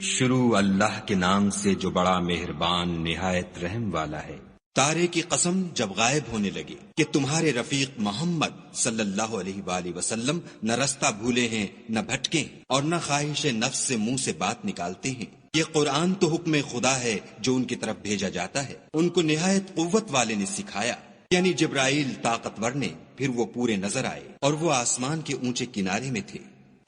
شروع اللہ کے نام سے جو بڑا مہربان نہایت رحم والا ہے۔ تارے کی قسم جب غائب ہونے لگے کہ تمہارے رفیق محمد صلی اللہ علیہ وآلہ وسلم نہ رستہ بھولے ہیں نہ بھٹکے اور نہ خواہش نفس سے منہ سے بات نکالتے ہیں۔ یہ قرآن تو حکم خدا ہے جو ان کی طرف بھیجا جاتا ہے۔ ان کو نہایت قوت والے نے سکھایا، یعنی جبرائیل طاقتور نے۔ پھر وہ پورے نظر آئے اور وہ آسمان کے اونچے کنارے میں تھے،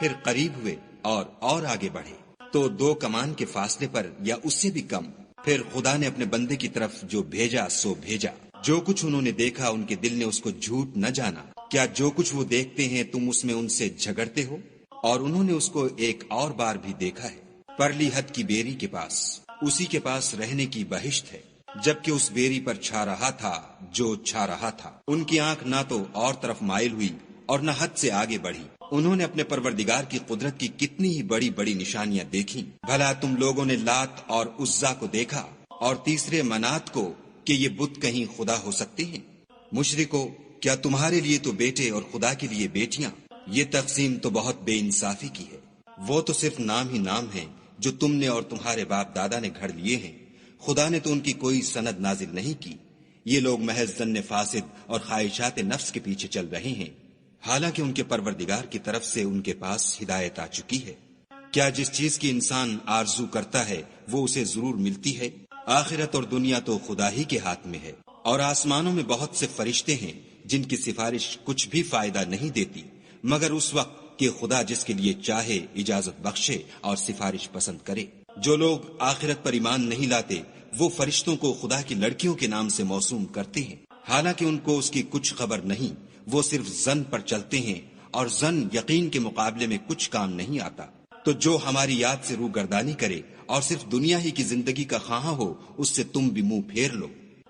پھر قریب ہوئے اور آگے بڑھے تو 2 کمان کے فاصلے پر یا اس سے بھی کم۔ پھر خدا نے اپنے بندے کی طرف جو بھیجا سو بھیجا۔ جو کچھ انہوں نے دیکھا ان کے دل نے اس کو جھوٹ نہ جانا۔ کیا جو کچھ وہ دیکھتے ہیں تم اس میں ان سے جھگڑتے ہو؟ اور انہوں نے اس کو ایک اور بار بھی دیکھا ہے، پرلی حد کی بیری کے پاس، اسی کے پاس رہنے کی بہشت ہے، جبکہ اس بیری پر چھا رہا تھا جو چھا رہا تھا۔ ان کی آنکھ نہ تو اور طرف مائل ہوئی اور نہ حد سے آگے بڑھی۔ انہوں نے اپنے پروردگار کی قدرت کی کتنی ہی بڑی بڑی نشانیاں دیکھیں۔ بھلا تم لوگوں نے لات اور عزا کو دیکھا اور تیسرے منات کو کہ یہ بت کہیں خدا ہو سکتے ہیں؟ مشرکو، کیا تمہارے لیے تو بیٹے اور خدا کے لیے بیٹیاں؟ یہ تقسیم تو بہت بے انصافی کی ہے۔ وہ تو صرف نام ہی نام ہیں جو تم نے اور تمہارے باپ دادا نے گھڑ لیے ہیں۔ خدا نے تو ان کی کوئی سند نازل نہیں کی۔ یہ لوگ محض ظن فاسد اور خواہشات نفس کے پیچھے چل رہے ہیں، حالانکہ ان کے پروردگار کی طرف سے ان کے پاس ہدایت آ چکی ہے۔ کیا جس چیز کی انسان آرزو کرتا ہے وہ اسے ضرور ملتی ہے؟ آخرت اور دنیا تو خدا ہی کے ہاتھ میں ہے۔ اور آسمانوں میں بہت سے فرشتے ہیں جن کی سفارش کچھ بھی فائدہ نہیں دیتی مگر اس وقت کہ خدا جس کے لیے چاہے اجازت بخشے اور سفارش پسند کرے۔ جو لوگ آخرت پر ایمان نہیں لاتے وہ فرشتوں کو خدا کی لڑکیوں کے نام سے موسوم کرتے ہیں، حالانکہ ان کو اس کی کچھ خبر نہیں۔ وہ صرف ظن پر چلتے ہیں اور ظن یقین کے مقابلے میں کچھ کام نہیں آتا۔ تو جو ہماری یاد سے روگردانی کرے اور صرف دنیا ہی کی زندگی کا خواہاں ہو اس سے تم بھی منہ پھیر لو۔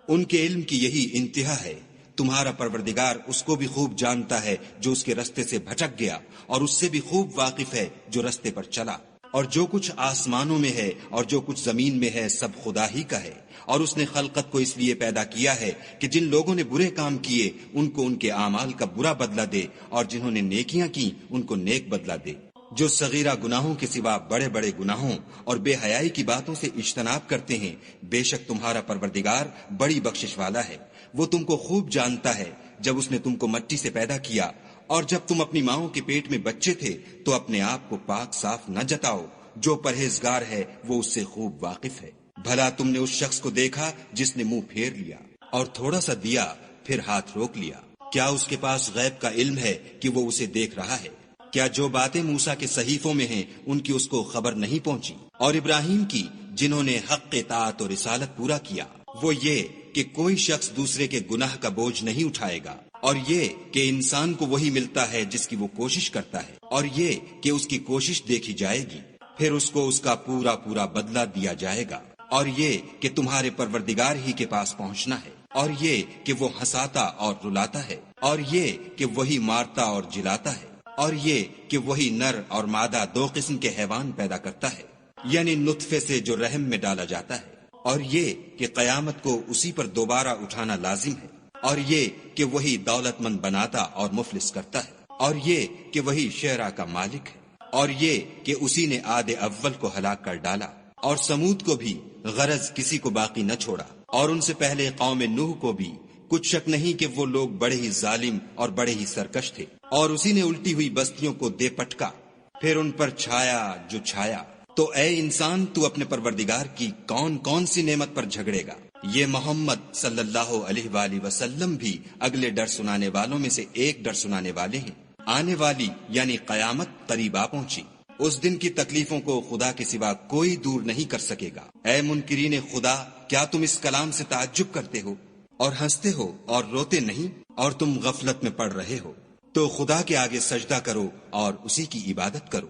ان کے علم کی یہی انتہا ہے۔ تمہارا پروردگار اس کو بھی خوب جانتا ہے جو اس کے رستے سے بھٹک گیا، اور اس سے بھی خوب واقف ہے جو رستے پر چلا۔ اور جو کچھ آسمانوں میں ہے اور جو کچھ زمین میں ہے سب خدا ہی کا ہے۔ اور اس نے خلقت کو اس لیے پیدا کیا ہے کہ جن لوگوں نے برے کام کیے ان کو ان کے اعمال کا برا بدلہ دے، اور جنہوں نے نیکیاں کی ان کو نیک بدلہ دے۔ جو صغیرہ گناہوں کے سوا بڑے بڑے گناہوں اور بے حیائی کی باتوں سے اجتناب کرتے ہیں، بے شک تمہارا پروردگار بڑی بخشش والا ہے۔ وہ تم کو خوب جانتا ہے۔ جب اس نے تم کو مٹی سے پیدا کیا اور جب تم اپنی ماؤں کے پیٹ میں بچے تھے تو اپنے آپ کو پاک صاف نہ جتاؤ۔ جو پرہیزگار ہے وہ اس سے خوب واقف ہے۔ بھلا تم نے اس شخص کو دیکھا جس نے منہ پھیر لیا اور تھوڑا سا دیا پھر ہاتھ روک لیا؟ کیا اس کے پاس غیب کا علم ہے کہ وہ اسے دیکھ رہا ہے؟ کیا جو باتیں موسیٰ کے صحیفوں میں ہیں ان کی اس کو خبر نہیں پہنچی؟ اور ابراہیم کی جنہوں نے حق اطاعت اور رسالت پورا کیا، وہ یہ کہ کوئی شخص دوسرے کے گناہ کا بوجھ نہیں اٹھائے گا، اور یہ کہ انسان کو وہی ملتا ہے جس کی وہ کوشش کرتا ہے، اور یہ کہ اس کی کوشش دیکھی جائے گی، پھر اس کو اس کا پورا پورا بدلہ دیا جائے گا، اور یہ کہ تمہارے پروردگار ہی کے پاس پہنچنا ہے، اور یہ کہ وہ ہنساتا اور رلاتا ہے، اور یہ کہ وہی مارتا اور جلاتا ہے، اور یہ کہ وہی نر اور مادہ 2 قسم کے حیوان پیدا کرتا ہے، یعنی نطفے سے جو رحم میں ڈالا جاتا ہے، اور یہ کہ قیامت کو اسی پر دوبارہ اٹھانا لازم ہے، اور یہ کہ وہی دولت مند بناتا اور مفلس کرتا ہے، اور یہ کہ وہی شعرا کا مالک ہے، اور یہ کہ اسی نے عاد اول کو ہلاک کر ڈالا، اور سمود کو بھی غرض کسی کو باقی نہ چھوڑا، اور ان سے پہلے قوم نوح کو بھی۔ کچھ شک نہیں کہ وہ لوگ بڑے ہی ظالم اور بڑے ہی سرکش تھے، اور اسی نے الٹی ہوئی بستیوں کو دے پٹکا، پھر ان پر چھایا جو چھایا۔ تو اے انسان، تو اپنے پروردگار کی کون کون سی نعمت پر جھگڑے گا؟ یہ محمد صلی اللہ علیہ وآلہ وسلم بھی اگلے ڈر سنانے والوں میں سے ایک ڈر سنانے والے ہیں۔ آنے والی یعنی قیامت قریب آ پہنچی۔ اس دن کی تکلیفوں کو خدا کے سوا کوئی دور نہیں کر سکے گا۔ اے منکرین خدا، کیا تم اس کلام سے تعجب کرتے ہو اور ہنستے ہو اور روتے نہیں، اور تم غفلت میں پڑ رہے ہو؟ تو خدا کے آگے سجدہ کرو اور اسی کی عبادت کرو۔